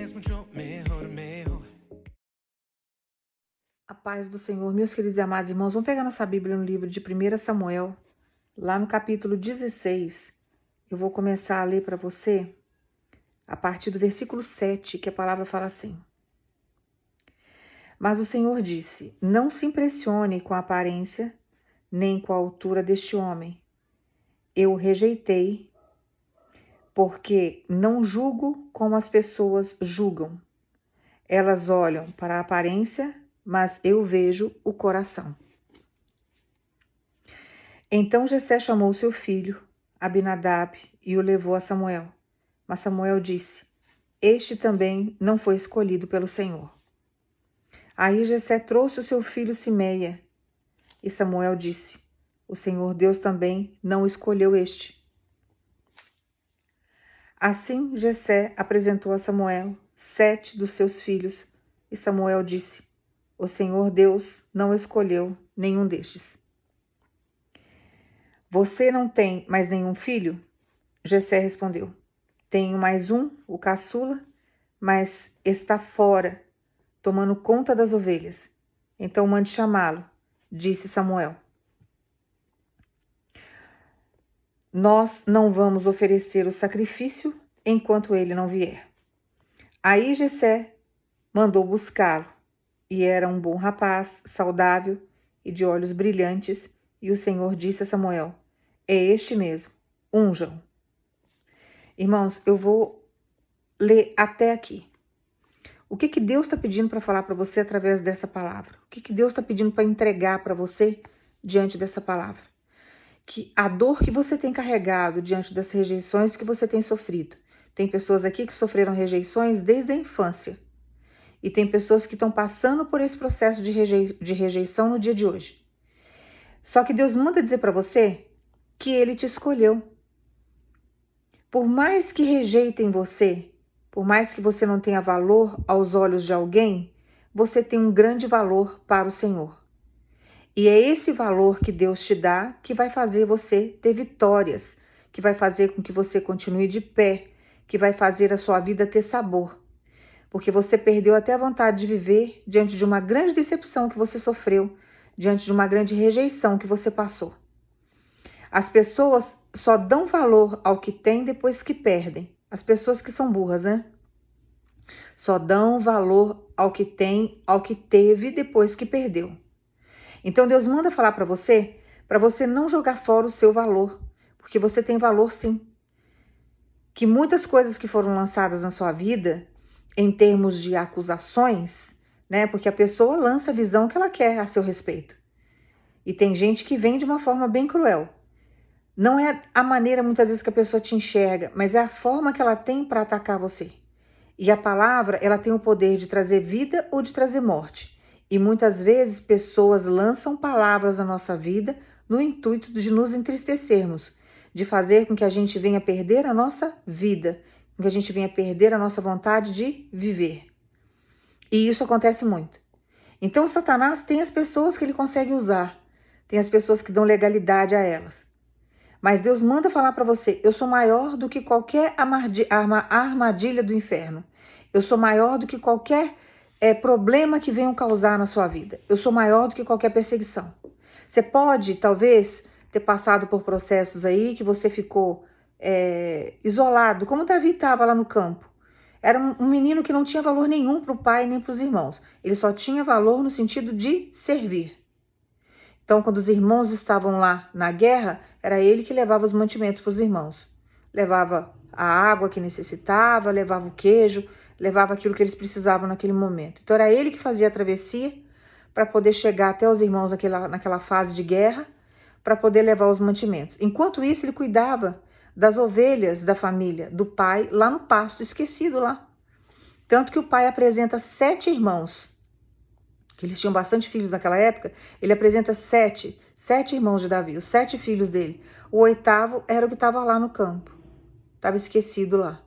es mucho mejor, mejor. A paz do Senhor, meus queridos e amados irmãos, vamos pegar nossa Bíblia no livro de 1 Samuel, lá no capítulo 16. Eu vou começar a ler para você a partir do versículo 7, que a palavra fala assim. Mas o Senhor disse: Não se impressione com a aparência, nem com a altura deste homem. Eu o rejeitei, porque não julgo como as pessoas julgam. Elas olham para a aparência, mas eu vejo o coração. Então Jessé chamou seu filho, Abinadab, e o levou a Samuel. Mas Samuel disse: Este também não foi escolhido pelo Senhor. Aí Jessé trouxe o seu filho Simeia, e Samuel disse: O Senhor Deus também não escolheu este. Assim Jessé apresentou a Samuel 7 dos seus filhos, e Samuel disse: O Senhor Deus não escolheu nenhum destes. Você não tem mais nenhum filho? Jessé respondeu: Tenho mais um, o caçula, mas está fora, tomando conta das ovelhas. Então mande chamá-lo, disse Samuel. Nós não vamos oferecer o sacrifício enquanto ele não vier. Aí Jessé mandou buscá-lo, e era um bom rapaz, saudável e de olhos brilhantes, e o Senhor disse a Samuel: É este mesmo, unjam. Irmãos, eu vou ler até aqui. O que Deus está pedindo para falar para você através dessa palavra? O que Deus está pedindo para entregar para você diante dessa palavra? Que a dor que você tem carregado diante das rejeições que você tem sofrido. Tem pessoas aqui que sofreram rejeições desde a infância. E tem pessoas que estão passando por esse processo de rejeição no dia de hoje. Só que Deus manda dizer para você que Ele te escolheu. Por mais que rejeitem você, por mais que você não tenha valor aos olhos de alguém, você tem um grande valor para o Senhor. E é esse valor que Deus te dá que vai fazer você ter vitórias, que vai fazer com que você continue de pé, que vai fazer a sua vida ter sabor. Porque você perdeu até a vontade de viver diante de uma grande decepção que você sofreu, diante de uma grande rejeição que você passou. As pessoas só dão valor ao que tem depois que perdem. As pessoas que são burras, né? Só dão valor ao que tem, ao que teve depois que perdeu. Então Deus manda falar para você não jogar fora o seu valor, porque você tem valor sim. Que muitas coisas que foram lançadas na sua vida, em termos de acusações, né? Porque a pessoa lança a visão que ela quer a seu respeito. E tem gente que vem de uma forma bem cruel. Não é a maneira muitas vezes que a pessoa te enxerga, mas é a forma que ela tem para atacar você. E a palavra, ela tem o poder de trazer vida ou de trazer morte. E muitas vezes pessoas lançam palavras na nossa vida no intuito de nos entristecermos, de fazer com que a gente venha perder a nossa vida, com que a gente venha perder a nossa vontade de viver. E isso acontece muito. Então Satanás tem as pessoas que ele consegue usar, tem as pessoas que dão legalidade a elas. Mas Deus manda falar para você: eu sou maior do que qualquer armadilha do inferno. Eu sou maior do que qualquer problema que venham causar na sua vida. Eu sou maior do que qualquer perseguição. Você pode, talvez, ter passado por processos aí que você ficou isolado, como Davi estava lá no campo. Era um menino que não tinha valor nenhum para o pai nem para os irmãos. Ele só tinha valor no sentido de servir. Então, quando os irmãos estavam lá na guerra, era ele que levava os mantimentos para os irmãos. Levava a água que necessitava, levava o queijo, levava aquilo que eles precisavam naquele momento. Então, era ele que fazia a travessia para poder chegar até os irmãos naquela fase de guerra, para poder levar os mantimentos. Enquanto isso, ele cuidava das ovelhas da família, do pai, lá no pasto, esquecido lá. Tanto que o pai apresenta 7 irmãos, que eles tinham bastante filhos naquela época. Ele apresenta 7 irmãos de Davi, os 7 filhos dele. O 8º era o que estava lá no campo, estava esquecido lá.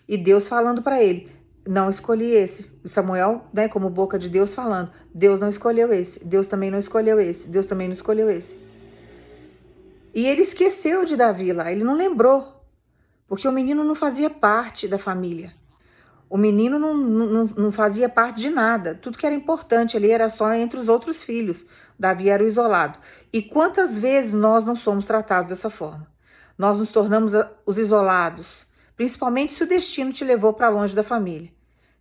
E Deus falando para ele: não escolhi esse. Samuel, né, como boca de Deus falando: Deus não escolheu esse, Deus também não escolheu esse, Deus também não escolheu esse. E ele esqueceu de Davi lá, ele não lembrou, porque o menino não fazia parte da família. O menino não fazia parte de nada. Tudo que era importante ali era só entre os outros filhos. Davi era o isolado. E quantas vezes nós não somos tratados dessa forma? Nós nos tornamos os isolados, principalmente se o destino te levou para longe da família.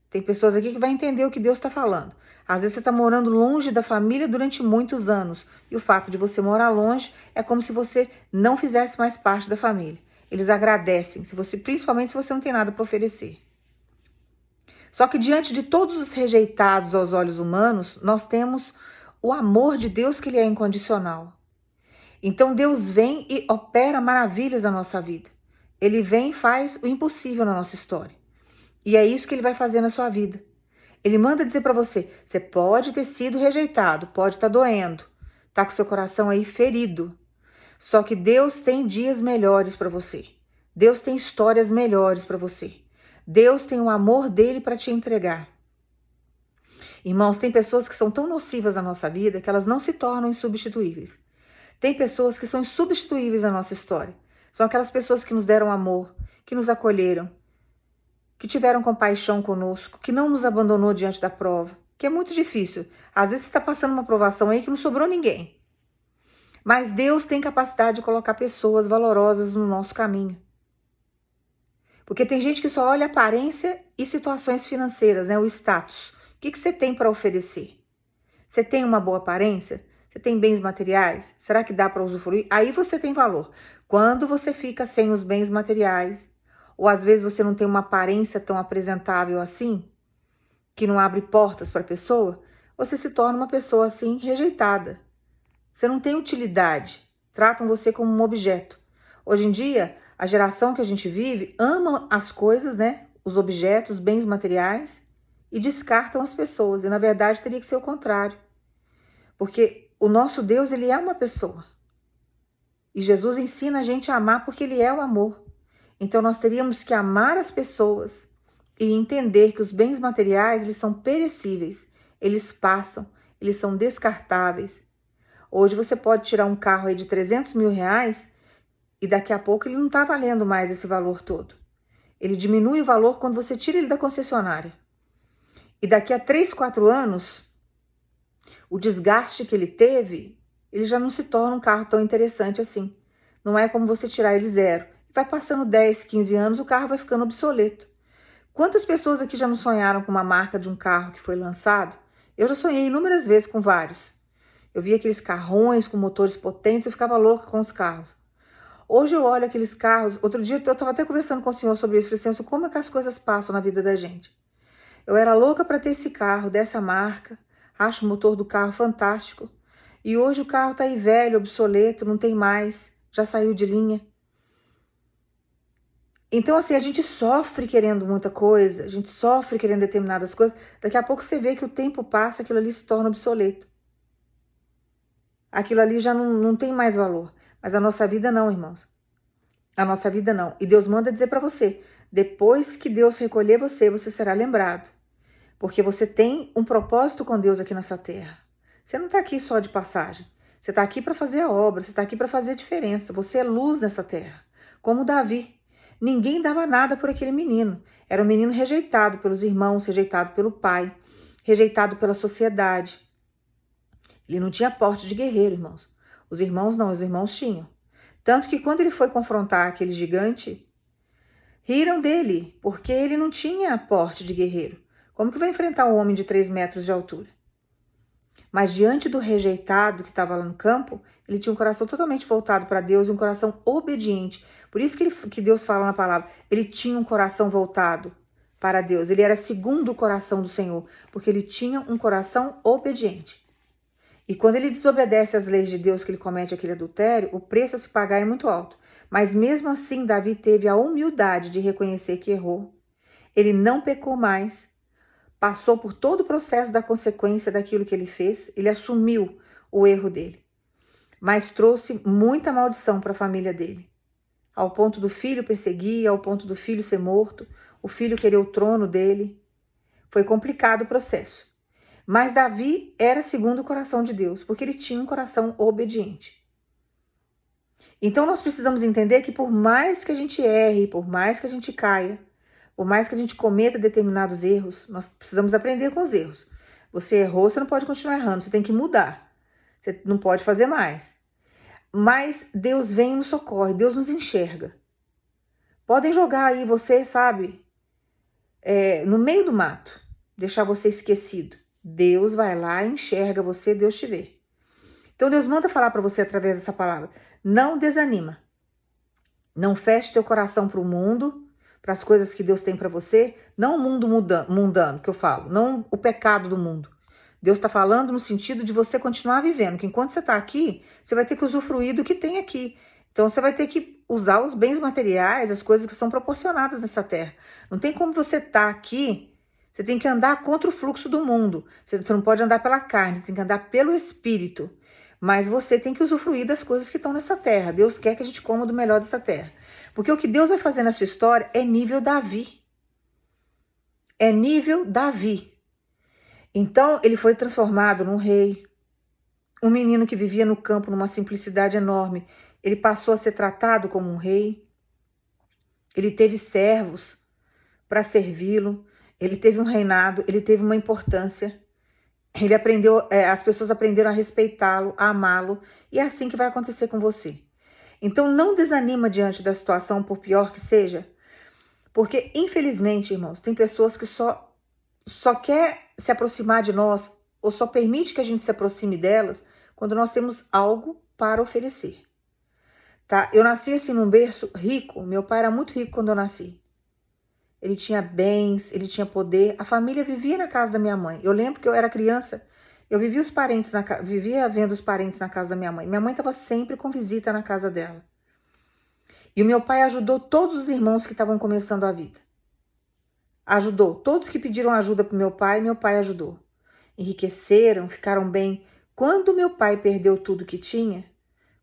Tem pessoas aqui que vão entender o que Deus está falando. Às vezes você está morando longe da família durante muitos anos. E o fato de você morar longe é como se você não fizesse mais parte da família. Eles agradecem, principalmente se você não tem nada para oferecer. Só que diante de todos os rejeitados aos olhos humanos, nós temos o amor de Deus, que ele é incondicional. Então Deus vem e opera maravilhas na nossa vida. Ele vem e faz o impossível na nossa história. E é isso que ele vai fazer na sua vida. Ele manda dizer para você, você pode ter sido rejeitado, pode estar doendo, tá com seu coração aí ferido. Só que Deus tem dias melhores para você. Deus tem histórias melhores para você. Deus tem o amor dele para te entregar. Irmãos, tem pessoas que são tão nocivas na nossa vida que elas não se tornam insubstituíveis. Tem pessoas que são insubstituíveis na nossa história. São aquelas pessoas que nos deram amor, que nos acolheram, que tiveram compaixão conosco, que não nos abandonou diante da prova, que é muito difícil. Às vezes você está passando uma provação aí que não sobrou ninguém. Mas Deus tem capacidade de colocar pessoas valorosas no nosso caminho. Porque tem gente que só olha aparência e situações financeiras, né? O status. O que você tem para oferecer? Você tem uma boa aparência? Você tem bens materiais? Será que dá para usufruir? Aí você tem valor. Quando você fica sem os bens materiais, ou às vezes você não tem uma aparência tão apresentável assim, que não abre portas para a pessoa, você se torna uma pessoa assim rejeitada. Você não tem utilidade. Tratam você como um objeto. Hoje em dia, a geração que a gente vive ama as coisas, né? Os objetos, os bens materiais, e descartam as pessoas. E na verdade teria que ser o contrário. Porque o nosso Deus, ele é uma pessoa. E Jesus ensina a gente a amar porque ele é o amor. Então nós teríamos que amar as pessoas e entender que os bens materiais, eles são perecíveis. Eles passam, eles são descartáveis. Hoje você pode tirar um carro aí de 300 mil reais e daqui a pouco ele não está valendo mais esse valor todo. Ele diminui o valor quando você tira ele da concessionária. E daqui a 3, 4 anos, o desgaste que ele teve, ele já não se torna um carro tão interessante assim. Não é como você tirar ele zero. Vai passando 10, 15 anos, o carro vai ficando obsoleto. Quantas pessoas aqui já não sonharam com uma marca de um carro que foi lançado? Eu já sonhei inúmeras vezes com vários. Eu via aqueles carrões com motores potentes, eu ficava louca com os carros. Hoje eu olho aqueles carros, outro dia eu estava até conversando com o senhor sobre isso, falei assim, como é que as coisas passam na vida da gente? Eu era louca para ter esse carro, dessa marca, acho o motor do carro fantástico, e hoje o carro está aí velho, obsoleto, não tem mais, já saiu de linha. Então assim, a gente sofre querendo muita coisa, a gente sofre querendo determinadas coisas, daqui a pouco você vê que o tempo passa, aquilo ali se torna obsoleto. Aquilo ali já não tem mais valor. Mas a nossa vida não, irmãos. A nossa vida não. E Deus manda dizer para você, depois que Deus recolher você, você será lembrado. Porque você tem um propósito com Deus aqui nessa terra. Você não está aqui só de passagem. Você está aqui para fazer a obra, você está aqui para fazer a diferença. Você é luz nessa terra. Como Davi. Ninguém dava nada por aquele menino. Era um menino rejeitado pelos irmãos, rejeitado pelo pai, rejeitado pela sociedade. Ele não tinha porte de guerreiro, irmãos. Os irmãos não, os irmãos tinham. Tanto que quando ele foi confrontar aquele gigante, riram dele, porque ele não tinha porte de guerreiro. Como que vai enfrentar um homem de 3 metros de altura? Mas diante do rejeitado que estava lá no campo, ele tinha um coração totalmente voltado para Deus e um coração obediente. Por isso que Deus fala na palavra, ele tinha um coração voltado para Deus. Ele era segundo o coração do Senhor, porque ele tinha um coração obediente. E quando ele desobedece às leis de Deus, que ele comete aquele adultério, o preço a se pagar é muito alto. Mas mesmo assim, Davi teve a humildade de reconhecer que errou. Ele não pecou mais. Passou por todo o processo da consequência daquilo que ele fez. Ele assumiu o erro dele. Mas trouxe muita maldição para a família dele. Ao ponto do filho perseguir, ao ponto do filho ser morto, o filho querer o trono dele. Foi complicado o processo. Mas Davi era segundo o coração de Deus, porque ele tinha um coração obediente. Então nós precisamos entender que por mais que a gente erre, por mais que a gente caia, Por mais que a gente cometa determinados erros, nós precisamos aprender com os erros. Você errou, você não pode continuar errando, você tem que mudar. Você não pode fazer mais. Mas Deus vem e nos socorre, Deus nos enxerga. Podem jogar aí você, sabe, no meio do mato, deixar você esquecido. Deus vai lá, enxerga você, Deus te vê. Então Deus manda falar para você através dessa palavra. Não desanima. Não feche teu coração para o mundo, para as coisas que Deus tem para você. Não o mundo mundano que eu falo, não o pecado do mundo. Deus está falando no sentido de você continuar vivendo, que enquanto você está aqui, você vai ter que usufruir do que tem aqui. Então você vai ter que usar os bens materiais, as coisas que são proporcionadas nessa terra. Não tem como você estar aqui, você tem que andar contra o fluxo do mundo. Você não pode andar pela carne, você tem que andar pelo Espírito. Mas você tem que usufruir das coisas que estão nessa terra. Deus quer que a gente coma do melhor dessa terra. Porque o que Deus vai fazer na sua história é nível Davi. É nível Davi. Então, ele foi transformado num rei. Um menino que vivia no campo numa simplicidade enorme. Ele passou a ser tratado como um rei. Ele teve servos para servi-lo. Ele teve um reinado, ele teve uma importância. Ele aprendeu, as pessoas aprenderam a respeitá-lo, a amá-lo, e é assim que vai acontecer com você. Então não desanima diante da situação, por pior que seja, porque infelizmente, irmãos, tem pessoas que só quer se aproximar de nós, ou só permite que a gente se aproxime delas, quando nós temos algo para oferecer. Tá? Eu nasci assim num berço rico, meu pai era muito rico quando eu nasci. Ele tinha bens, ele tinha poder. A família vivia na casa da minha mãe. Eu lembro que eu era criança, eu vivia vivia vendo os parentes na casa da minha mãe. Minha mãe estava sempre com visita na casa dela. E o meu pai ajudou todos os irmãos que estavam começando a vida. Ajudou. Todos que pediram ajuda para meu pai ajudou. Enriqueceram, ficaram bem. Quando meu pai perdeu tudo que tinha,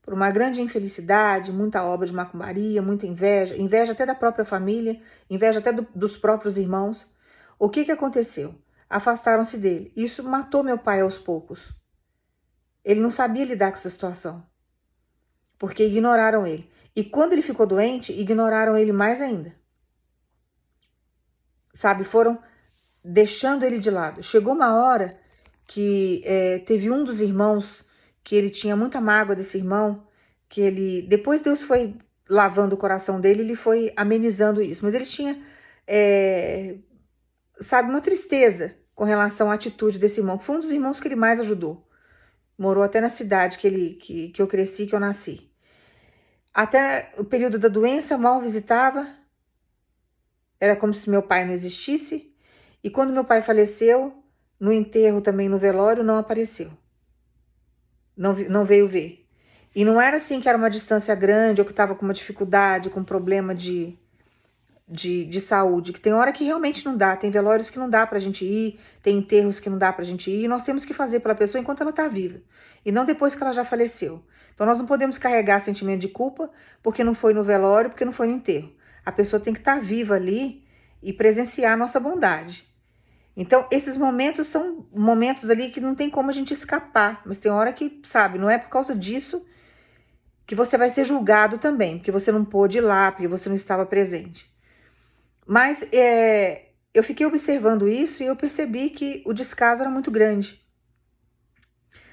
por uma grande infelicidade, muita obra de macumbaria, muita inveja, inveja até da própria família, inveja até dos próprios irmãos. O que aconteceu? Afastaram-se dele. Isso matou meu pai aos poucos. Ele não sabia lidar com essa situação, porque ignoraram ele. E quando ele ficou doente, ignoraram ele mais ainda. Sabe, foram deixando ele de lado. Chegou uma hora que teve um dos irmãos que ele tinha muita mágoa desse irmão, que ele, depois Deus foi lavando o coração dele, ele foi amenizando isso, mas ele tinha, sabe, uma tristeza com relação à atitude desse irmão, que foi um dos irmãos que ele mais ajudou. Morou até na cidade que eu cresci, que eu nasci. Até o período da doença, mal visitava, era como se meu pai não existisse, e quando meu pai faleceu, no enterro também, no velório, não apareceu. Não veio ver. E não era assim que era uma distância grande ou que estava com uma dificuldade, com problema de saúde, que tem hora que realmente não dá, tem velórios que não dá pra gente ir, tem enterros que não dá pra gente ir, e nós temos que fazer pela pessoa enquanto ela tá viva, e não depois que ela já faleceu. Então nós não podemos carregar sentimento de culpa porque não foi no velório, porque não foi no enterro. A pessoa tem que estar viva ali e presenciar a nossa bondade. Então, esses momentos são momentos ali que não tem como a gente escapar, mas tem hora que, sabe, não é por causa disso que você vai ser julgado também, porque você não pôde ir lá, porque você não estava presente. Mas eu fiquei observando isso e eu percebi que o descaso era muito grande,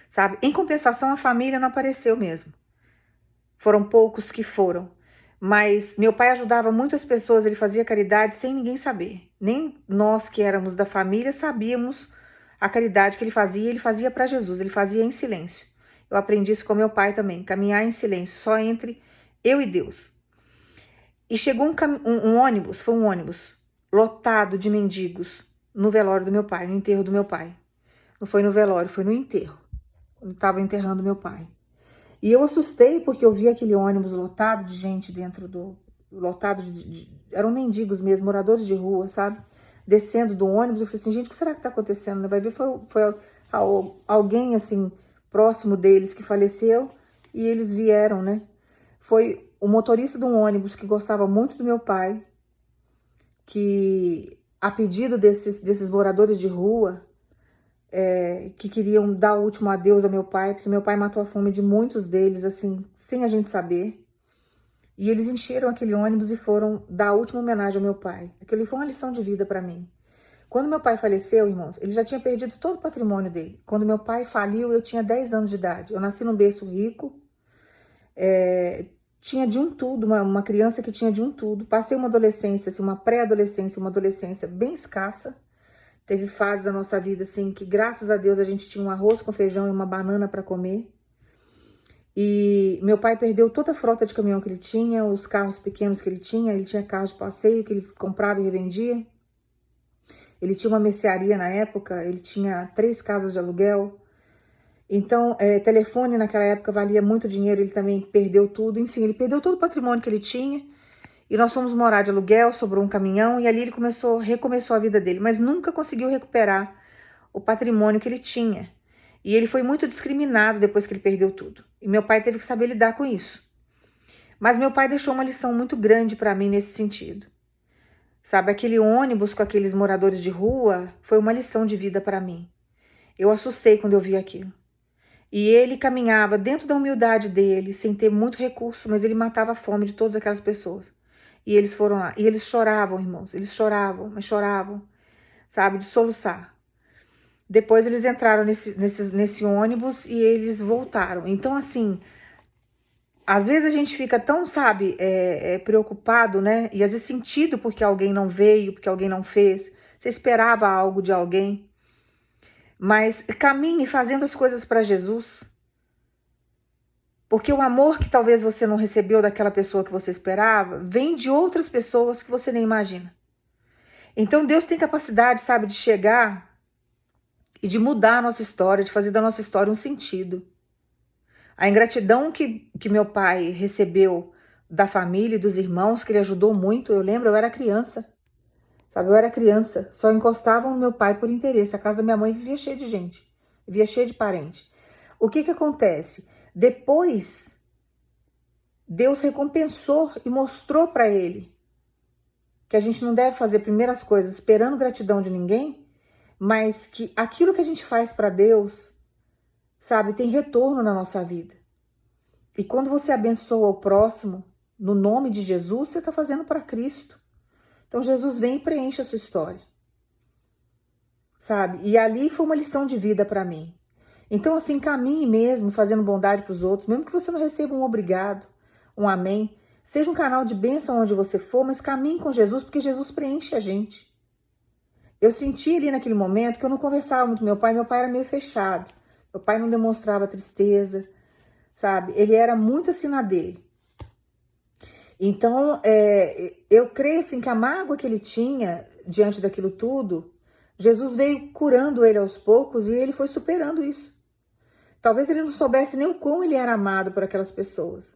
sabe? Em compensação, a família não apareceu mesmo. Foram poucos que foram. Mas meu pai ajudava muitas pessoas, ele fazia caridade sem ninguém saber. Nem nós que éramos da família sabíamos a caridade que ele fazia para Jesus, ele fazia em silêncio. Eu aprendi isso com meu pai também, caminhar em silêncio, só entre eu e Deus. E chegou um ônibus, foi um ônibus, lotado de mendigos no velório do meu pai, no enterro do meu pai. Não foi no velório, foi no enterro, quando estava enterrando meu pai. E eu assustei porque eu vi aquele ônibus lotado de gente dentro lotado eram mendigos mesmo, moradores de rua, sabe? Descendo do ônibus, eu falei assim, gente, o que será que tá acontecendo? Vai ver, foi alguém, assim, próximo deles que faleceu e eles vieram, né? Foi o motorista de um ônibus que gostava muito do meu pai, que, a pedido desses moradores de rua, que queriam dar o último adeus ao meu pai, porque meu pai matou a fome de muitos deles, assim, sem a gente saber. E eles encheram aquele ônibus e foram dar a última homenagem ao meu pai. Aquilo foi uma lição de vida para mim. Quando meu pai faleceu, irmãos, ele já tinha perdido todo o patrimônio dele. Quando meu pai faliu, eu tinha 10 anos de idade. Eu nasci num berço rico, tinha de um tudo, uma criança que tinha de um tudo. Passei uma adolescência, assim, uma pré-adolescência, uma adolescência bem escassa. Teve fases da nossa vida, assim, que graças a Deus a gente tinha um arroz com feijão e uma banana para comer. E meu pai perdeu toda a frota de caminhão que ele tinha, os carros pequenos que ele tinha carros de passeio que ele comprava e revendia. Ele tinha uma mercearia na época, ele tinha 3 casas de aluguel. Então, telefone naquela época valia muito dinheiro, ele também perdeu tudo. Enfim, ele perdeu todo o patrimônio que ele tinha. E nós fomos morar de aluguel, sobrou um caminhão e ali ele recomeçou a vida dele. Mas nunca conseguiu recuperar o patrimônio que ele tinha. E ele foi muito discriminado depois que ele perdeu tudo. E meu pai teve que saber lidar com isso. Mas meu pai deixou uma lição muito grande para mim nesse sentido. Sabe, aquele ônibus com aqueles moradores de rua foi uma lição de vida para mim. Eu assustei quando eu vi aquilo. E ele caminhava dentro da humildade dele, sem ter muito recurso, mas ele matava a fome de todas aquelas pessoas. E eles foram lá. E eles choravam, irmãos. Eles choravam, mas choravam, sabe, de soluçar. Depois eles entraram nesse ônibus e eles voltaram. Então, assim, às vezes a gente fica tão, sabe, preocupado, né? E às vezes sentido porque alguém não veio, porque alguém não fez. Você esperava algo de alguém. Mas caminhe fazendo as coisas para Jesus. Porque o amor que talvez você não recebeu daquela pessoa que você esperava, vem de outras pessoas que você nem imagina. Então Deus tem capacidade, sabe, de chegar e de mudar a nossa história, de fazer da nossa história um sentido. A ingratidão que meu pai recebeu da família e dos irmãos, que ele ajudou muito, eu lembro, eu era criança. Sabe, eu era criança, só encostavam no meu pai por interesse. A casa da minha mãe vivia cheia de gente, vivia cheia de parente. O que acontece? Depois, Deus recompensou e mostrou para ele que a gente não deve fazer primeiras coisas esperando gratidão de ninguém, mas que aquilo que a gente faz para Deus, sabe, tem retorno na nossa vida. E quando você abençoa o próximo, no nome de Jesus, você está fazendo para Cristo. Então Jesus vem e preenche a sua história, sabe? E ali foi uma lição de vida para mim. Então, assim, caminhe mesmo, fazendo bondade para os outros, mesmo que você não receba um obrigado, um amém. Seja um canal de bênção onde você for, mas caminhe com Jesus, porque Jesus preenche a gente. Eu senti ali naquele momento que eu não conversava muito com meu pai era meio fechado. Meu pai não demonstrava tristeza, sabe? Ele era muito assim na dele. Então, eu creio assim que a mágoa que ele tinha diante daquilo tudo, Jesus veio curando ele aos poucos e ele foi superando isso. Talvez ele não soubesse nem o quão ele era amado por aquelas pessoas.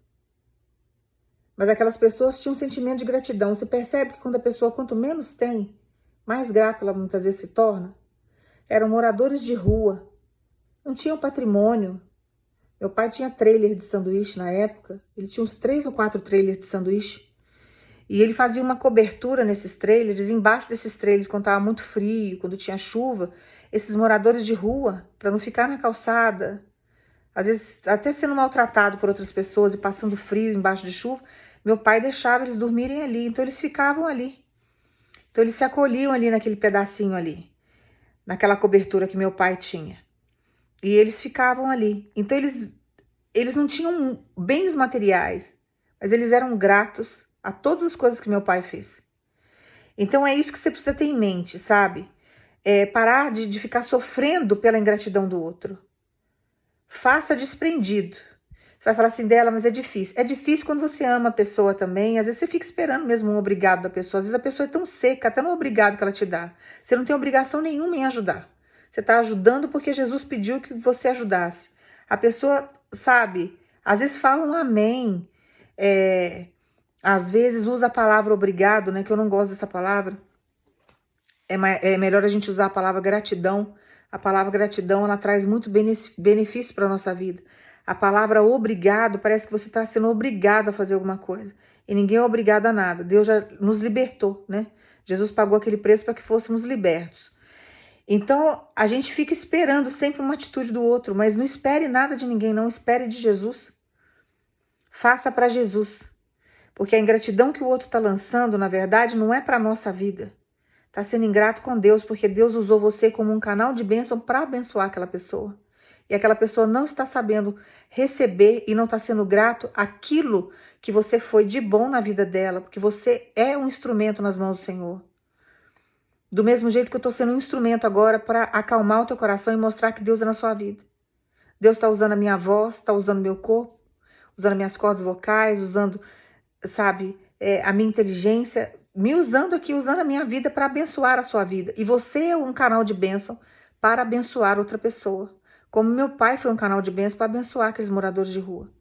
Mas aquelas pessoas tinham um sentimento de gratidão. Você percebe que quando a pessoa, quanto menos tem, mais grata ela muitas vezes se torna. Eram moradores de rua, não tinham patrimônio. Meu pai tinha trailer de sanduíche na época. Ele tinha uns 3 ou 4 trailers de sanduíche. E ele fazia uma cobertura nesses trailers. Embaixo desses trailers, quando estava muito frio, quando tinha chuva, esses moradores de rua, para não ficar na calçada, às vezes até sendo maltratado por outras pessoas e passando frio embaixo de chuva, meu pai deixava eles dormirem ali. Então eles ficavam ali. Então eles se acolhiam ali naquele pedacinho ali, naquela cobertura que meu pai tinha. E eles ficavam ali. Então eles não tinham bens materiais, mas eles eram gratos a todas as coisas que meu pai fez. Então é isso que você precisa ter em mente, sabe? Parar de ficar sofrendo pela ingratidão do outro. Faça desprendido. Você vai falar assim dela, mas é difícil. É difícil quando você ama a pessoa também. Às vezes você fica esperando mesmo um obrigado da pessoa. Às vezes a pessoa é tão seca, até no obrigado que ela te dá. Você não tem obrigação nenhuma em ajudar. Você está ajudando porque Jesus pediu que você ajudasse. A pessoa, sabe, às vezes fala um amém. Às vezes usa a palavra obrigado, né? Que eu não gosto dessa palavra. É melhor a gente usar a palavra gratidão. A palavra gratidão, ela traz muito benefício para a nossa vida. A palavra obrigado, parece que você está sendo obrigado a fazer alguma coisa. E ninguém é obrigado a nada. Deus já nos libertou, né? Jesus pagou aquele preço para que fôssemos libertos. Então, a gente fica esperando sempre uma atitude do outro, mas não espere nada de ninguém, não espere de Jesus. Faça para Jesus. Porque a ingratidão que o outro está lançando, na verdade, não é para a nossa vida. Está sendo ingrato com Deus, porque Deus usou você como um canal de bênção para abençoar aquela pessoa. E aquela pessoa não está sabendo receber e não está sendo grato àquilo que você foi de bom na vida dela, porque você é um instrumento nas mãos do Senhor. Do mesmo jeito que eu estou sendo um instrumento agora para acalmar o teu coração e mostrar que Deus é na sua vida. Deus está usando a minha voz, está usando meu corpo, usando minhas cordas vocais, usando, sabe, a minha inteligência, me usando aqui, usando a minha vida para abençoar a sua vida. E você é um canal de bênção para abençoar outra pessoa. Como meu pai foi um canal de bênção para abençoar aqueles moradores de rua.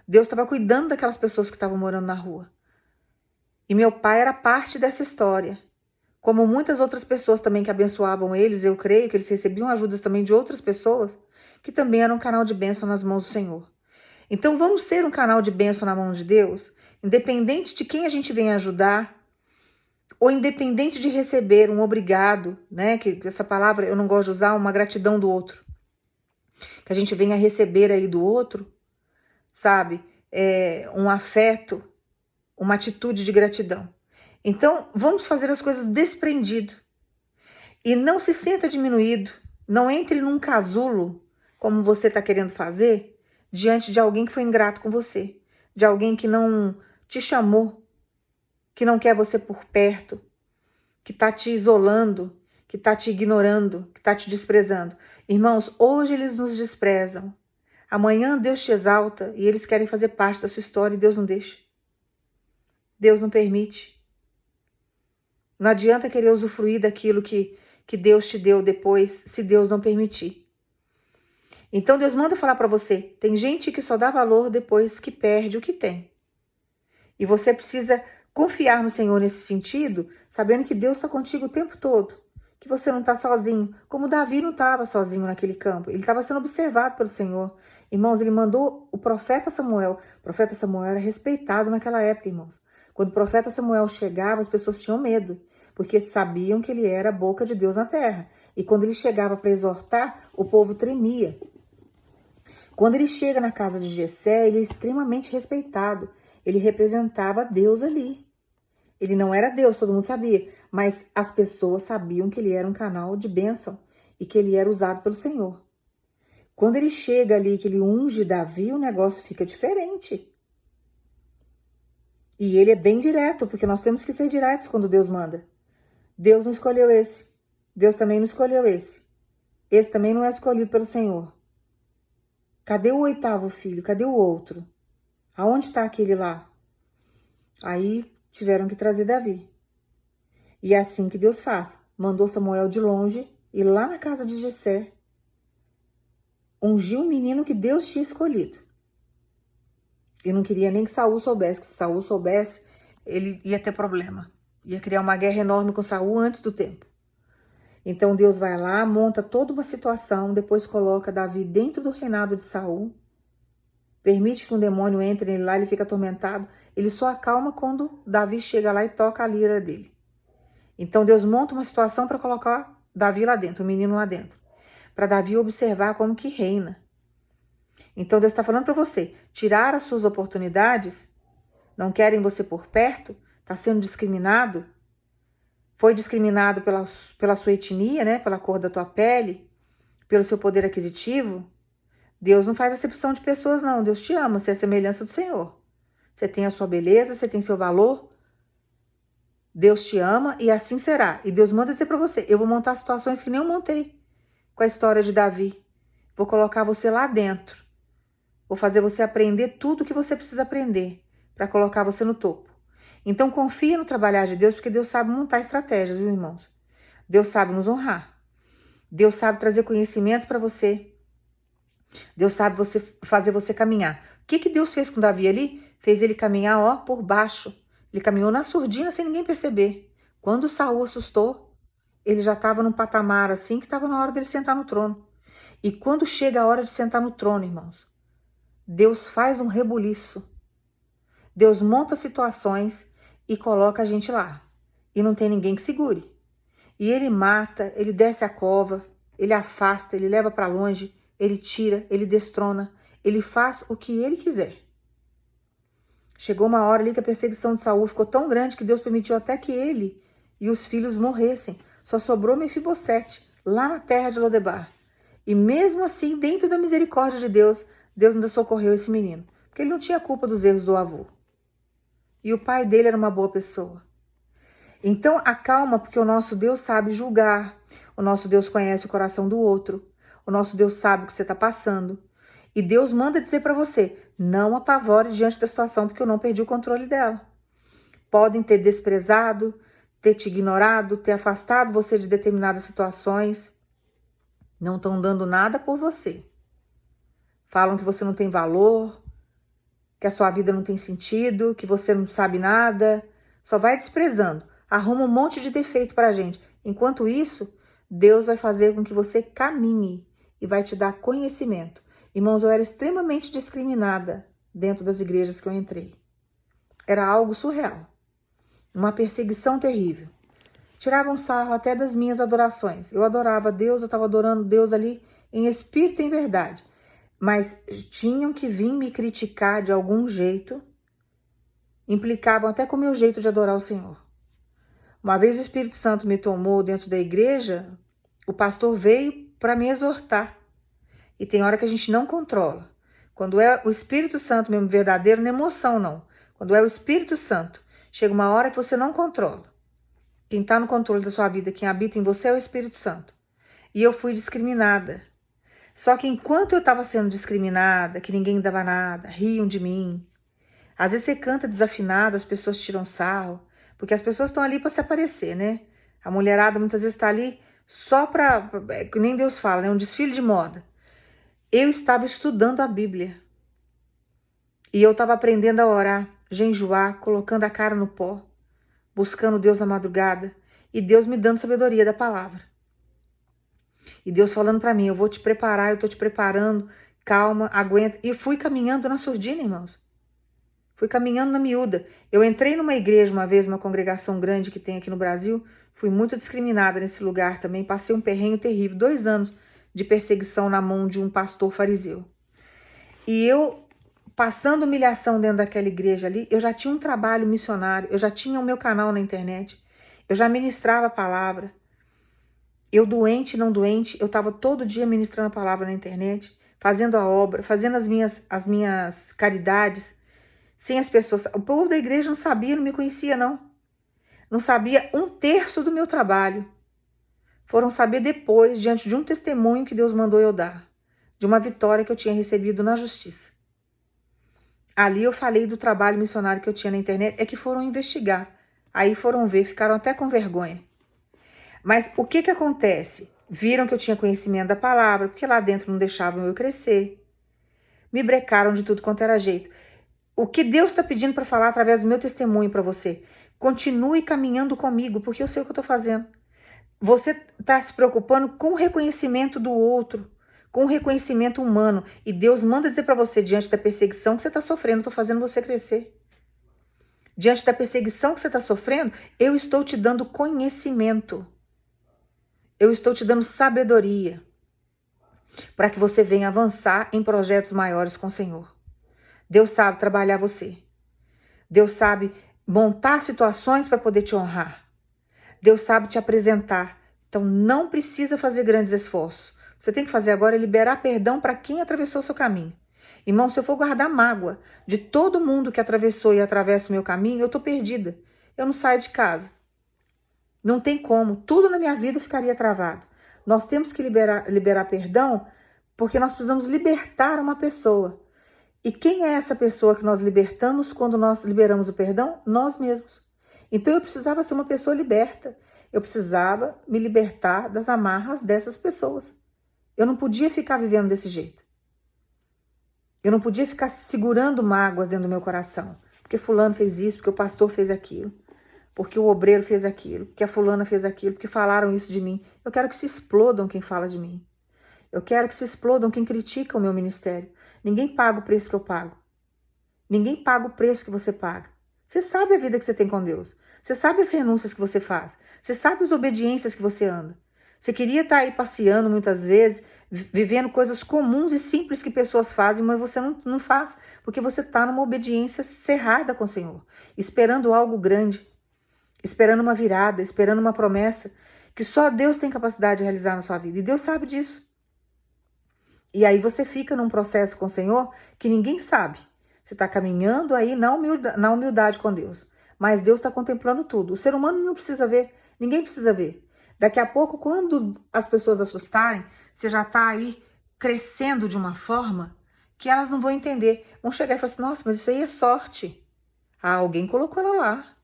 Deus estava cuidando daquelas pessoas que estavam morando na rua. E meu pai era parte dessa história. Como muitas outras pessoas também que abençoavam eles, eu creio que eles recebiam ajudas também de outras pessoas que também eram um canal de bênção nas mãos do Senhor. Então vamos ser um canal de bênção na mão de Deus, independente de quem a gente vem ajudar, ou independente de receber um obrigado, né? Que essa palavra eu não gosto de usar, uma gratidão do outro. Que a gente venha receber aí do outro, sabe? Um afeto, uma atitude de gratidão. Então, vamos fazer as coisas desprendido. E não se sinta diminuído. Não entre num casulo, como você está querendo fazer, diante de alguém que foi ingrato com você. De alguém que não te chamou, que não quer você por perto, que está te isolando, que está te ignorando, que está te desprezando. Irmãos, hoje eles nos desprezam. Amanhã Deus te exalta e eles querem fazer parte da sua história e Deus não deixa. Deus não permite. Não adianta querer usufruir daquilo que Deus te deu depois, se Deus não permitir. Então Deus manda falar para você, tem gente que só dá valor depois que perde o que tem. E você precisa confiar no Senhor nesse sentido, sabendo que Deus está contigo o tempo todo. Que você não está sozinho, como Davi não estava sozinho naquele campo. Ele estava sendo observado pelo Senhor. Irmãos, ele mandou o profeta Samuel. O profeta Samuel era respeitado naquela época, irmãos. Quando o profeta Samuel chegava, as pessoas tinham medo, porque sabiam que ele era a boca de Deus na terra. E quando ele chegava para exortar, o povo tremia. Quando ele chega na casa de Jessé, ele é extremamente respeitado. Ele representava Deus ali. Ele não era Deus, todo mundo sabia, mas as pessoas sabiam que ele era um canal de bênção e que ele era usado pelo Senhor. Quando ele chega ali, que ele unge Davi, o negócio fica diferente. E ele é bem direto, porque nós temos que ser diretos quando Deus manda. Deus não escolheu esse. Deus também não escolheu esse. Esse também não é escolhido pelo Senhor. Cadê o 8º filho? Cadê o outro? Aonde está aquele lá? Aí tiveram que trazer Davi. E é assim que Deus faz. Mandou Samuel de longe e lá na casa de Jessé ungiu um menino que Deus tinha escolhido. E não queria nem que Saul soubesse, que se Saul soubesse, ele ia ter problema. Ia criar uma guerra enorme com Saul antes do tempo. Então Deus vai lá, monta toda uma situação, depois coloca Davi dentro do reinado de Saul, permite que um demônio entre nele lá, ele fica atormentado, ele só acalma quando Davi chega lá e toca a lira dele. Então Deus monta uma situação para colocar Davi lá dentro, o menino lá dentro, para Davi observar como que reina. Então Deus está falando para você, tirar as suas oportunidades, não querem você por perto, está sendo discriminado, foi discriminado pela sua etnia, né, pela cor da tua pele, pelo seu poder aquisitivo. Deus não faz acepção de pessoas não, Deus te ama, você é a semelhança do Senhor. Você tem a sua beleza, você tem seu valor, Deus te ama e assim será. E Deus manda dizer para você, eu vou montar situações que nem eu montei com a história de Davi. Vou colocar você lá dentro. Vou fazer você aprender tudo o que você precisa aprender para colocar você no topo. Então confia no trabalhar de Deus, porque Deus sabe montar estratégias, viu, irmãos? Deus sabe nos honrar. Deus sabe trazer conhecimento para você. Deus sabe fazer você caminhar. O que Deus fez com Davi ali? Fez ele caminhar, ó, por baixo. Ele caminhou na surdina sem ninguém perceber. Quando Saul assustou, ele já estava num patamar assim que estava na hora dele sentar no trono. E quando chega a hora de sentar no trono, irmãos, Deus faz um rebuliço. Deus monta situações e coloca a gente lá. E não tem ninguém que segure. E ele mata, ele desce a cova, ele afasta, ele leva para longe, ele tira, ele destrona, ele faz o que ele quiser. Chegou uma hora ali que a perseguição de Saul ficou tão grande que Deus permitiu até que ele e os filhos morressem. Só sobrou Mefibosete, lá na terra de Lodebar. E mesmo assim, dentro da misericórdia de Deus, Deus ainda socorreu esse menino. Porque ele não tinha culpa dos erros do avô. E o pai dele era uma boa pessoa. Então, acalma, porque o nosso Deus sabe julgar. O nosso Deus conhece o coração do outro. O nosso Deus sabe o que você está passando. E Deus manda dizer para você, não apavore diante da situação, porque eu não perdi o controle dela. Podem ter desprezado, ter te ignorado, ter afastado você de determinadas situações. Não estão dando nada por você. Falam que você não tem valor, que a sua vida não tem sentido, que você não sabe nada. Só vai desprezando. Arruma um monte de defeito para a gente. Enquanto isso, Deus vai fazer com que você caminhe e vai te dar conhecimento. Irmãos, eu era extremamente discriminada dentro das igrejas que eu entrei. Era algo surreal. Uma perseguição terrível. Tiravam sarro até das minhas adorações. Eu adorava Deus, eu estava adorando Deus ali em espírito e em verdade. Mas tinham que vir me criticar de algum jeito. Implicavam até com o meu jeito de adorar o Senhor. Uma vez o Espírito Santo me tomou dentro da igreja, o pastor veio para me exortar. E tem hora que a gente não controla. Quando é o Espírito Santo mesmo verdadeiro, não é emoção não. Quando é o Espírito Santo, chega uma hora que você não controla. Quem está no controle da sua vida, quem habita em você é o Espírito Santo. E eu fui discriminada. Só que enquanto eu estava sendo discriminada, que ninguém dava nada, riam de mim. Às vezes você canta desafinado, as pessoas tiram sarro. Porque as pessoas estão ali para se aparecer, né? A mulherada muitas vezes está ali só para... Nem Deus fala, né? Um desfile de moda. Eu estava estudando a Bíblia. E eu estava aprendendo a orar, jejuar, colocando a cara no pó, buscando Deus na madrugada. E Deus me dando sabedoria da palavra. E Deus falando para mim, eu vou te preparar, eu estou te preparando, calma, aguenta. E fui caminhando na surdina, irmãos. Fui caminhando na miúda. Eu entrei numa igreja uma vez, uma congregação grande que tem aqui no Brasil. Fui muito discriminada nesse lugar também. Passei um perrengue terrível. 2 anos de perseguição na mão de um pastor fariseu. E eu, passando humilhação dentro daquela igreja ali, eu já tinha um trabalho missionário. Eu já tinha o meu canal na internet. Eu já ministrava a palavra. Eu doente, não doente, eu estava todo dia ministrando a palavra na internet. Fazendo a obra, fazendo as minhas caridades. Sem as pessoas, o povo da igreja não sabia, não me conhecia não. Não sabia 1/3 do meu trabalho. Foram saber depois, diante de um testemunho que Deus mandou eu dar. De uma vitória que eu tinha recebido na justiça. Ali eu falei do trabalho missionário que eu tinha na internet, é que foram investigar. Aí foram ver, ficaram até com vergonha. Mas o que acontece? Viram que eu tinha conhecimento da palavra, porque lá dentro não deixavam eu crescer. Me brecaram de tudo quanto era jeito. O que Deus está pedindo para falar através do meu testemunho para você? Continue caminhando comigo, porque eu sei o que eu estou fazendo. Você está se preocupando com o reconhecimento do outro, com o reconhecimento humano. E Deus manda dizer para você, diante da perseguição que você está sofrendo, estou fazendo você crescer. Diante da perseguição que você está sofrendo, eu estou te dando conhecimento. Eu estou te dando sabedoria para que você venha avançar em projetos maiores com o Senhor. Deus sabe trabalhar você. Deus sabe montar situações para poder te honrar. Deus sabe te apresentar. Então não precisa fazer grandes esforços. Você tem que fazer agora é liberar perdão para quem atravessou o seu caminho. Irmão, se eu for guardar mágoa de todo mundo que atravessou e atravessa o meu caminho, eu estou perdida. Eu não saio de casa. Não tem como. Tudo na minha vida ficaria travado. Nós temos que liberar perdão porque nós precisamos libertar uma pessoa. E quem é essa pessoa que nós libertamos quando nós liberamos o perdão? Nós mesmos. Então eu precisava ser uma pessoa liberta. Eu precisava me libertar das amarras dessas pessoas. Eu não podia ficar vivendo desse jeito. Eu não podia ficar segurando mágoas dentro do meu coração. Porque fulano fez isso, porque o pastor fez aquilo. Porque o obreiro fez aquilo, porque a fulana fez aquilo, porque falaram isso de mim. Eu quero que se explodam quem fala de mim. Eu quero que se explodam quem critica o meu ministério. Ninguém paga o preço que eu pago. Ninguém paga o preço que você paga. Você sabe a vida que você tem com Deus. Você sabe as renúncias que você faz. Você sabe as obediências que você anda. Você queria estar aí passeando muitas vezes, vivendo coisas comuns e simples que pessoas fazem, mas você não faz, porque você está numa obediência cerrada com o Senhor, esperando algo grande, esperando uma virada, esperando uma promessa que só Deus tem capacidade de realizar na sua vida. E Deus sabe disso. E aí você fica num processo com o Senhor que ninguém sabe. Você está caminhando aí na humildade com Deus. Mas Deus está contemplando tudo. O ser humano não precisa ver, ninguém precisa ver. Daqui a pouco, quando as pessoas assustarem, você já está aí crescendo de uma forma que elas não vão entender. Vão chegar e falar assim, nossa, mas isso aí é sorte. Ah, alguém colocou ela lá.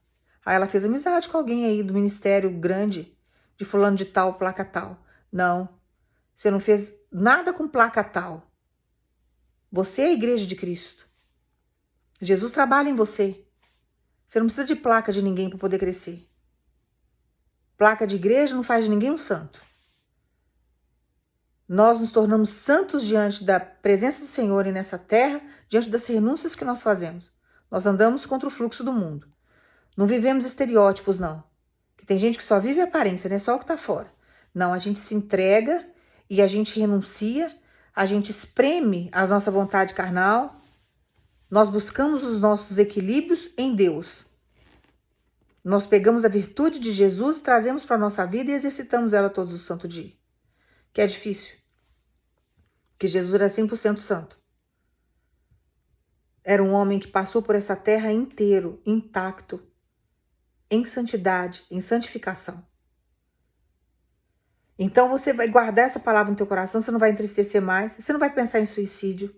Ah, ela fez amizade com alguém aí do ministério grande, de fulano de tal, placa tal. Não, você não fez nada com placa tal. Você é a igreja de Cristo. Jesus trabalha em você. Você não precisa de placa de ninguém para poder crescer. Placa de igreja não faz de ninguém um santo. Nós nos tornamos santos diante da presença do Senhor e nessa terra, diante das renúncias que nós fazemos. Nós andamos contra o fluxo do mundo. Não vivemos estereótipos, não. Que tem gente que só vive aparência, né? Só o que está fora. Não, a gente se entrega e a gente renuncia, a gente espreme a nossa vontade carnal, nós buscamos os nossos equilíbrios em Deus. Nós pegamos a virtude de Jesus e trazemos para a nossa vida e exercitamos ela todos os santo dia. Que é difícil. Que Jesus era 100% santo. Era um homem que passou por essa terra inteiro, intacto, em santidade, em santificação. Então você vai guardar essa palavra no teu coração, você não vai entristecer mais, você não vai pensar em suicídio,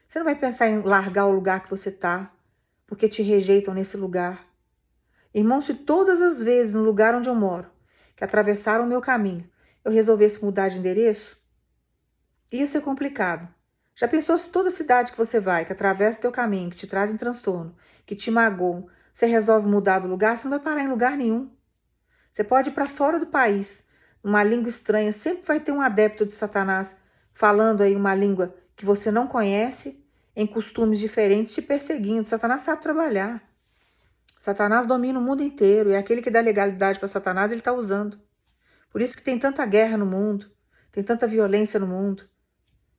você não vai pensar em largar o lugar que você está, porque te rejeitam nesse lugar. Irmão, se todas as vezes no lugar onde eu moro, que atravessaram o meu caminho, eu resolvesse mudar de endereço, ia ser complicado. Já pensou se toda cidade que você vai, que atravessa o teu caminho, que te trazem transtorno, que te magoam, você resolve mudar do lugar, você não vai parar em lugar nenhum. Você pode ir para fora do país, uma língua estranha, sempre vai ter um adepto de Satanás falando aí uma língua que você não conhece, em costumes diferentes, te perseguindo. Satanás sabe trabalhar. Satanás domina o mundo inteiro e aquele que dá legalidade para Satanás, ele está usando. Por isso que tem tanta guerra no mundo, tem tanta violência no mundo.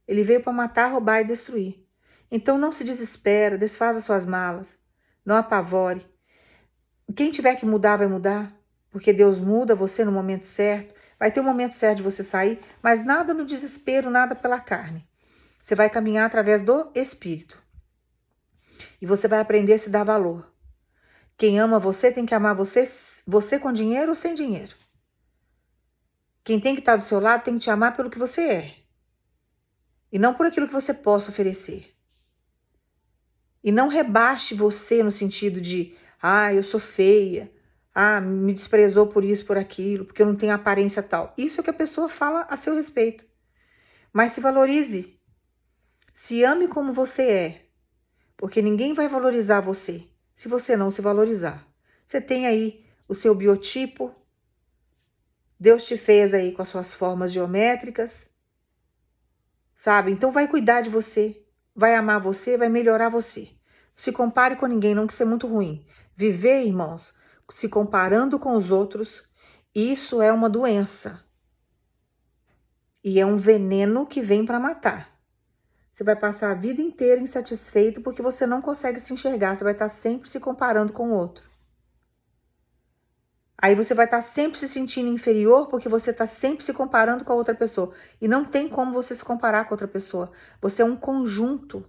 Ele veio para matar, roubar e destruir. Então não se desespera, desfaça suas malas, não apavore. Quem tiver que mudar, vai mudar, porque Deus muda você no momento certo. Vai ter um momento certo de você sair, mas nada no desespero, nada pela carne. Você vai caminhar através do Espírito. E você vai aprender a se dar valor. Quem ama você tem que amar você com dinheiro ou sem dinheiro. Quem tem que estar do seu lado tem que te amar pelo que você é. E não por aquilo que você possa oferecer. E não rebaixe você no sentido de, eu sou feia, me desprezou por isso, por aquilo, porque eu não tenho aparência tal. Isso é o que a pessoa fala a seu respeito. Mas se valorize. Se ame como você é, porque ninguém vai valorizar você se você não se valorizar. Você tem aí o seu biotipo, Deus te fez aí com as suas formas geométricas, sabe? Então vai cuidar de você, vai amar você, vai melhorar você. Não se compare com ninguém, não, que isso é muito ruim. Viver, irmãos, se comparando com os outros, isso é uma doença. E é um veneno que vem para matar. Você vai passar a vida inteira insatisfeito porque você não consegue se enxergar. Você vai estar sempre se comparando com o outro. Aí você vai estar sempre se sentindo inferior porque você está sempre se comparando com a outra pessoa. E não tem como você se comparar com outra pessoa. Você é um conjunto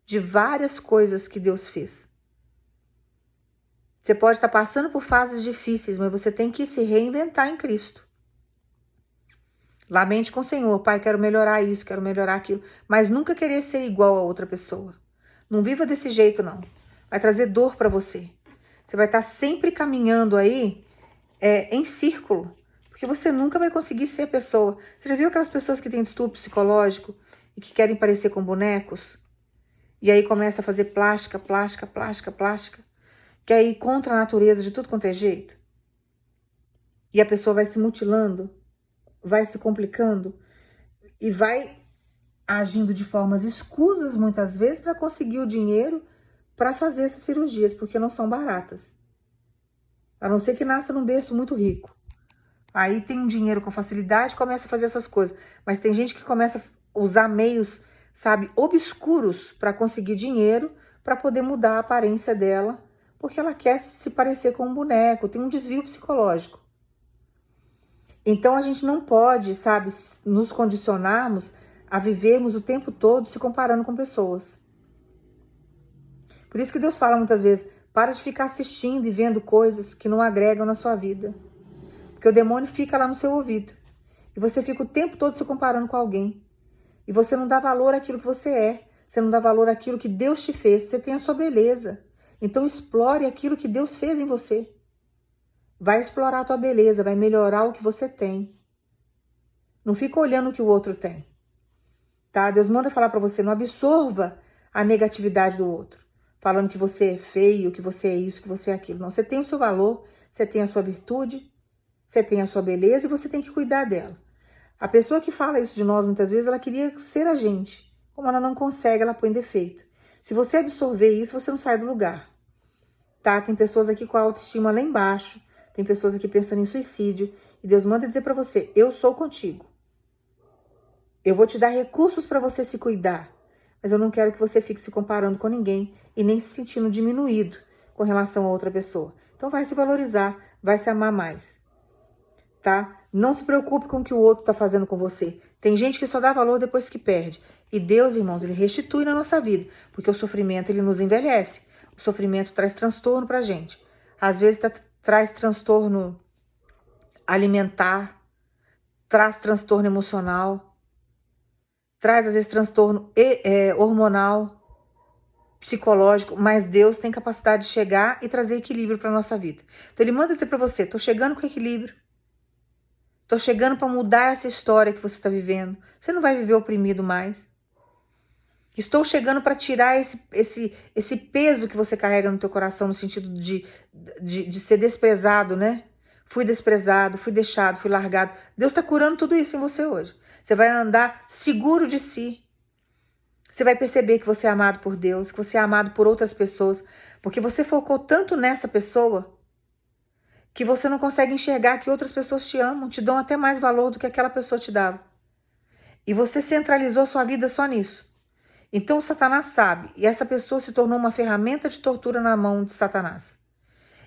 de várias coisas que Deus fez. Você pode estar passando por fases difíceis, mas você tem que se reinventar em Cristo. Lamente com o Senhor, Pai, quero melhorar isso, quero melhorar aquilo, mas nunca querer ser igual a outra pessoa. Não viva desse jeito, não. Vai trazer dor para você. Você vai estar sempre caminhando aí em círculo, porque você nunca vai conseguir ser a pessoa. Você já viu aquelas pessoas que têm distúrbio psicológico e que querem parecer com bonecos? E aí começa a fazer plástica, que aí contra a natureza de tudo quanto é jeito. E a pessoa vai se mutilando, vai se complicando e vai agindo de formas escusas muitas vezes para conseguir o dinheiro para fazer essas cirurgias, porque não são baratas. A não ser que nasça num berço muito rico. Aí tem um dinheiro com facilidade, começa a fazer essas coisas. Mas tem gente que começa a usar meios, sabe, obscuros para conseguir dinheiro, para poder mudar a aparência dela, porque ela quer se parecer com um boneco, tem um desvio psicológico. Então a gente não pode, sabe, nos condicionarmos a vivermos o tempo todo se comparando com pessoas. Por isso que Deus fala muitas vezes, para de ficar assistindo e vendo coisas que não agregam na sua vida. Porque o demônio fica lá no seu ouvido. E você fica o tempo todo se comparando com alguém. E você não dá valor àquilo que você é. Você não dá valor àquilo que Deus te fez. Você tem a sua beleza. Então explore aquilo que Deus fez em você. Vai explorar a tua beleza, vai melhorar o que você tem. Não fica olhando o que o outro tem. Tá? Deus manda falar para você, não absorva a negatividade do outro. Falando que você é feio, que você é isso, que você é aquilo. Não, você tem o seu valor, você tem a sua virtude, você tem a sua beleza e você tem que cuidar dela. A pessoa que fala isso de nós, muitas vezes, ela queria ser a gente. Como ela não consegue, ela põe defeito. Se você absorver isso, você não sai do lugar. Tá? Tem pessoas aqui com a autoestima lá embaixo. Tem pessoas aqui pensando em suicídio. E Deus manda dizer para você, eu sou contigo. Eu vou te dar recursos para você se cuidar. Mas eu não quero que você fique se comparando com ninguém e nem se sentindo diminuído com relação a outra pessoa. Então vai se valorizar, vai se amar mais. Tá? Não se preocupe com o que o outro está fazendo com você. Tem gente que só dá valor depois que perde. E Deus, irmãos, Ele restitui na nossa vida. Porque o sofrimento, ele nos envelhece. O sofrimento traz transtorno pra gente. Às vezes traz transtorno alimentar, traz transtorno emocional, traz às vezes transtorno hormonal, psicológico, mas Deus tem capacidade de chegar e trazer equilíbrio para nossa vida. Então Ele manda dizer para você, tô chegando com equilíbrio. Tô chegando para mudar essa história que você está vivendo. Você não vai viver oprimido mais. Estou chegando para tirar esse peso que você carrega no teu coração, no sentido de ser desprezado, né? Fui desprezado, fui deixado, fui largado. Deus está curando tudo isso em você hoje. Você vai andar seguro de si. Você vai perceber que você é amado por Deus, que você é amado por outras pessoas, porque você focou tanto nessa pessoa que você não consegue enxergar que outras pessoas te amam, te dão até mais valor do que aquela pessoa te dava. E você centralizou sua vida só nisso. Então Satanás sabe, e essa pessoa se tornou uma ferramenta de tortura na mão de Satanás.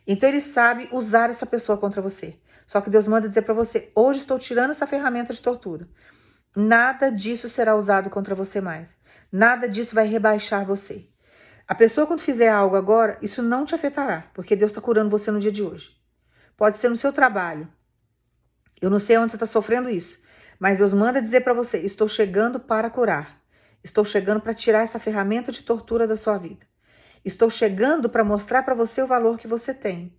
Então ele sabe usar essa pessoa contra você. Só que Deus manda dizer para você, hoje estou tirando essa ferramenta de tortura. Nada disso será usado contra você mais. Nada disso vai rebaixar você. A pessoa quando fizer algo agora, isso não te afetará, porque Deus está curando você no dia de hoje. Pode ser no seu trabalho. Eu não sei onde você está sofrendo isso, mas Deus manda dizer para você, estou chegando para curar. Estou chegando para tirar essa ferramenta de tortura da sua vida. Estou chegando para mostrar para você o valor que você tem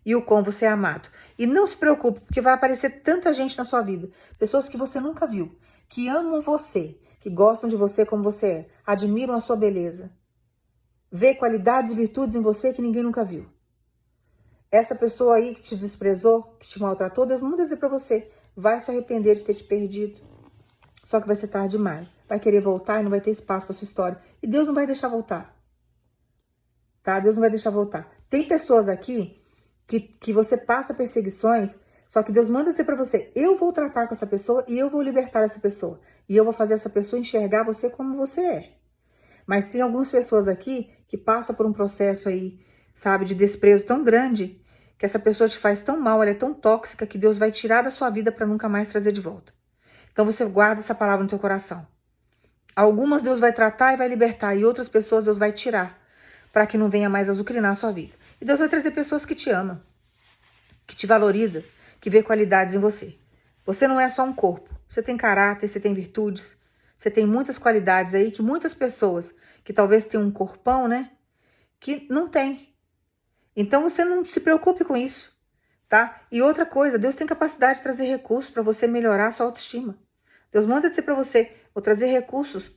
e o quão você é amado. E não se preocupe, porque vai aparecer tanta gente na sua vida, pessoas que você nunca viu, que amam você, que gostam de você como você é, admiram a sua beleza, vê qualidades e virtudes em você que ninguém nunca viu. Essa pessoa aí que te desprezou, que te maltratou, Deus manda dizer para você, vai se arrepender de ter te perdido. Só que vai ser tarde demais. Vai querer voltar e não vai ter espaço para sua história. E Deus não vai deixar voltar. Tá? Deus não vai deixar voltar. Tem pessoas aqui que você passa perseguições, só que Deus manda dizer para você, eu vou tratar com essa pessoa e eu vou libertar essa pessoa. E eu vou fazer essa pessoa enxergar você como você é. Mas tem algumas pessoas aqui que passam por um processo aí, sabe, de desprezo tão grande, que essa pessoa te faz tão mal, ela é tão tóxica, que Deus vai tirar da sua vida para nunca mais trazer de volta. Então você guarda essa palavra no teu coração. Algumas Deus vai tratar e vai libertar, e outras pessoas Deus vai tirar, para que não venha mais azucrinar a sua vida. E Deus vai trazer pessoas que te amam, que te valoriza, que vê qualidades em você. Você não é só um corpo, você tem caráter, você tem virtudes, você tem muitas qualidades aí que muitas pessoas, que talvez tenham um corpão, né, que não tem. Então você não se preocupe com isso, tá? E outra coisa, Deus tem capacidade de trazer recursos para você melhorar a sua autoestima. Deus manda dizer para você, vou trazer recursos.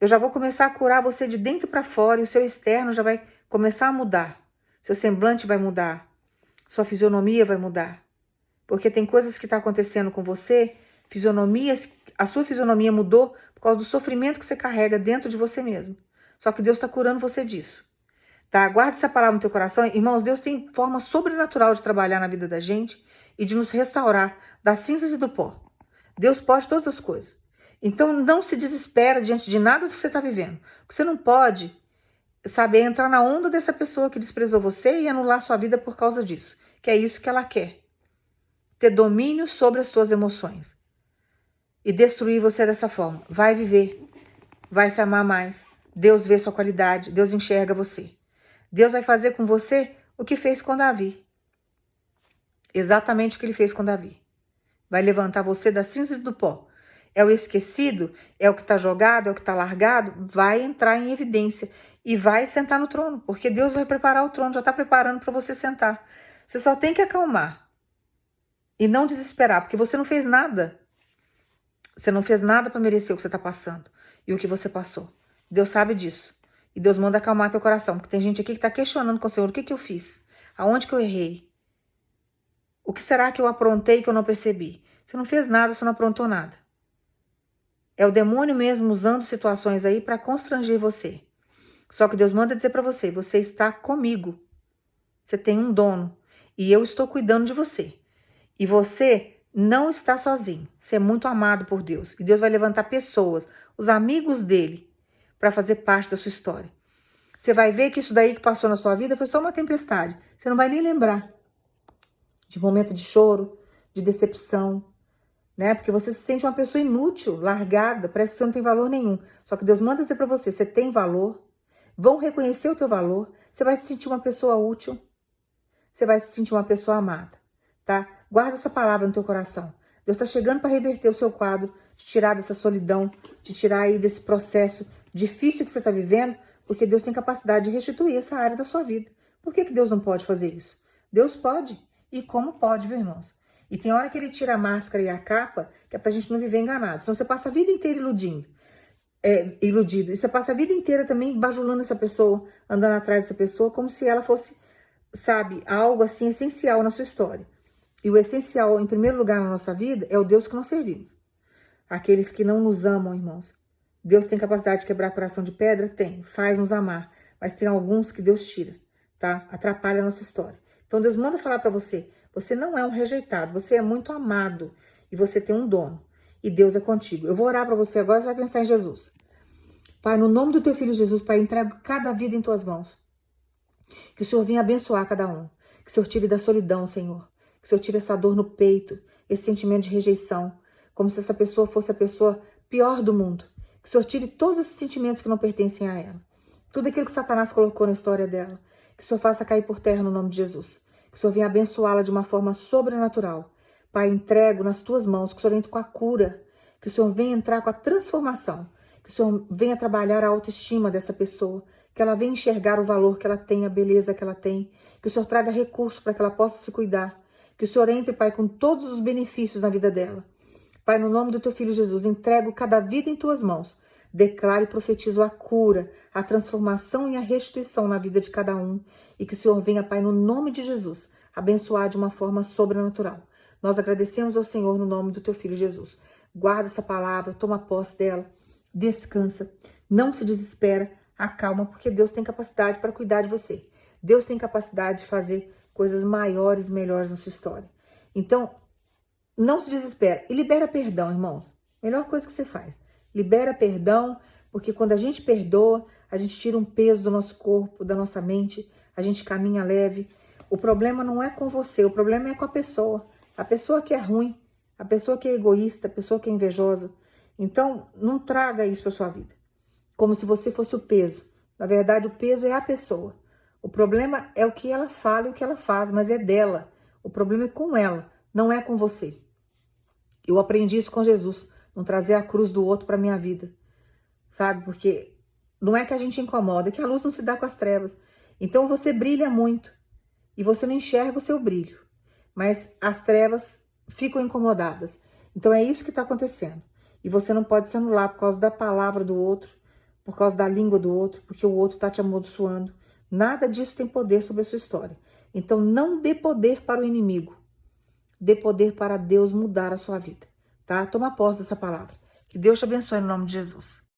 Eu já vou começar a curar você de dentro para fora e o seu externo já vai começar a mudar. Seu semblante vai mudar. Sua fisionomia vai mudar. Porque tem coisas que estão acontecendo com você, fisionomias, a sua fisionomia mudou por causa do sofrimento que você carrega dentro de você mesmo. Só que Deus está curando você disso. Tá? Guarda essa palavra no teu coração. Irmãos, Deus tem forma sobrenatural de trabalhar na vida da gente e de nos restaurar das cinzas e do pó. Deus pode todas as coisas. Então, não se desespera diante de nada do que você está vivendo. Você não pode, sabe, entrar na onda dessa pessoa que desprezou você e anular sua vida por causa disso. Que é isso que ela quer. Ter domínio sobre as suas emoções. E destruir você dessa forma. Vai viver. Vai se amar mais. Deus vê sua qualidade. Deus enxerga você. Deus vai fazer com você o que fez com Davi. Exatamente o que ele fez com Davi. Vai levantar você das cinzas do pó. É o esquecido, é o que está jogado, é o que está largado, vai entrar em evidência e vai sentar no trono, porque Deus vai preparar o trono, já está preparando para você sentar. Você só tem que acalmar e não desesperar, porque você não fez nada. Você não fez nada para merecer o que você está passando e o que você passou. Deus sabe disso. E Deus manda acalmar teu coração, porque tem gente aqui que está questionando com o Senhor, o que eu fiz? Aonde que eu errei? O que será que eu aprontei que eu não percebi? Você não fez nada, você não aprontou nada. É o demônio mesmo usando situações aí para constranger você. Só que Deus manda dizer para você, você está comigo. Você tem um dono e eu estou cuidando de você. E você não está sozinho. Você é muito amado por Deus. E Deus vai levantar pessoas, os amigos dele, para fazer parte da sua história. Você vai ver que isso daí que passou na sua vida foi só uma tempestade. Você não vai nem lembrar de momento de choro, de decepção, né? Porque você se sente uma pessoa inútil, largada, parece que você não tem valor nenhum. Só que Deus manda dizer para você, você tem valor, vão reconhecer o teu valor, você vai se sentir uma pessoa útil, você vai se sentir uma pessoa amada, tá? Guarda essa palavra no teu coração. Deus está chegando para reverter o seu quadro, te tirar dessa solidão, te tirar aí desse processo difícil que você está vivendo, porque Deus tem capacidade de restituir essa área da sua vida. Por que Deus não pode fazer isso? Deus pode. E como pode, viu, irmãos? E tem hora que ele tira a máscara e a capa, que é pra gente não viver enganado. Senão você passa a vida inteira iludido. E você passa a vida inteira também bajulando essa pessoa, andando atrás dessa pessoa, como se ela fosse, sabe, algo assim essencial na sua história. E o essencial, em primeiro lugar na nossa vida, é o Deus que nós servimos. Aqueles que não nos amam, irmãos. Deus tem capacidade de quebrar coração de pedra? Tem. Faz nos amar. Mas tem alguns que Deus tira, tá? Atrapalha a nossa história. Então Deus manda falar para você, você não é um rejeitado, você é muito amado e você tem um dono. E Deus é contigo. Eu vou orar para você agora, você vai pensar em Jesus. Pai, no nome do teu filho Jesus, Pai, entrego cada vida em tuas mãos. Que o Senhor venha abençoar cada um. Que o Senhor tire da solidão, Senhor. Que o Senhor tire essa dor no peito, esse sentimento de rejeição. Como se essa pessoa fosse a pessoa pior do mundo. Que o Senhor tire todos esses sentimentos que não pertencem a ela. Tudo aquilo que Satanás colocou na história dela. Que o Senhor faça cair por terra no nome de Jesus. Que o Senhor venha abençoá-la de uma forma sobrenatural. Pai, entrego nas tuas mãos, que o Senhor entre com a cura, que o Senhor venha entrar com a transformação, que o Senhor venha trabalhar a autoestima dessa pessoa, que ela venha enxergar o valor que ela tem, a beleza que ela tem, que o Senhor traga recurso para que ela possa se cuidar, que o Senhor entre, Pai, com todos os benefícios na vida dela. Pai, no nome do teu filho Jesus, entrego cada vida em tuas mãos. Declaro e profetizo a cura, a transformação e a restituição na vida de cada um. E que o Senhor venha, Pai, no nome de Jesus, abençoar de uma forma sobrenatural. Nós agradecemos ao Senhor no nome do teu filho Jesus. Guarda essa palavra, toma posse dela, descansa, não se desespera, acalma, porque Deus tem capacidade para cuidar de você. Deus tem capacidade de fazer coisas maiores, melhores na sua história. Então, não se desespera e libera perdão, irmãos. Melhor coisa que você faz. Libera perdão, porque quando a gente perdoa, a gente tira um peso do nosso corpo, da nossa mente, a gente caminha leve. O problema não é com você, o problema é com a pessoa. A pessoa que é ruim, a pessoa que é egoísta, a pessoa que é invejosa. Então, não traga isso para sua vida, como se você fosse o peso. Na verdade, o peso é a pessoa. O problema é o que ela fala e o que ela faz, mas é dela. O problema é com ela, não é com você. Eu aprendi isso com Jesus. Não trazer a cruz do outro para minha vida, sabe? Porque não é que a gente incomoda, é que a luz não se dá com as trevas. Então você brilha muito e você não enxerga o seu brilho, mas as trevas ficam incomodadas. Então é isso que está acontecendo. E você não pode se anular por causa da palavra do outro, por causa da língua do outro, porque o outro está te amaldiçoando. Nada disso tem poder sobre a sua história. Então não dê poder para o inimigo, dê poder para Deus mudar a sua vida. Tá? Toma posse dessa palavra. Que Deus te abençoe no nome de Jesus.